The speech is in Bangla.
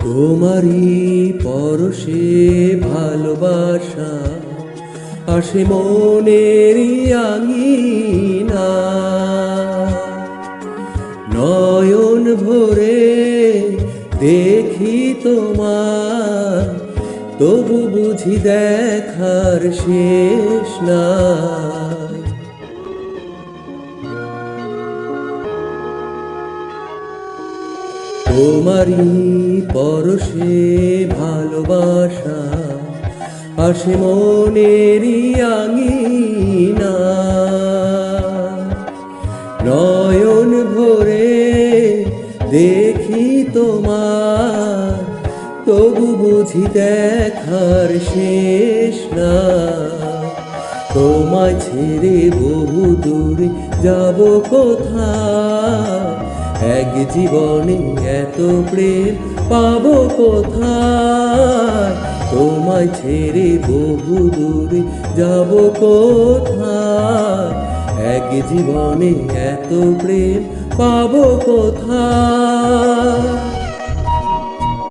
তোমারই পরশে ভালোবাসা আসে মনেরই আঙিনা, নয়ন ভরে দেখি তোমার, তবু বুঝি দেখার শেষ নাই। তোমারই পরশে ভালোবাসা আসে মনেরই আঙিনা, নয়ন ভরে দেখি তোমার, তবু বুঝি দেখার শেষ না। তোমায় ছেড়ে বহু দূরে যাব কোথায়, এক জীবনে এত প্রেম পাবো কোথায়। তোমায় ছেড়ে বহু দূরে যাব কোথায়, এক জীবনে এত প্রেম পাবো কোথায়।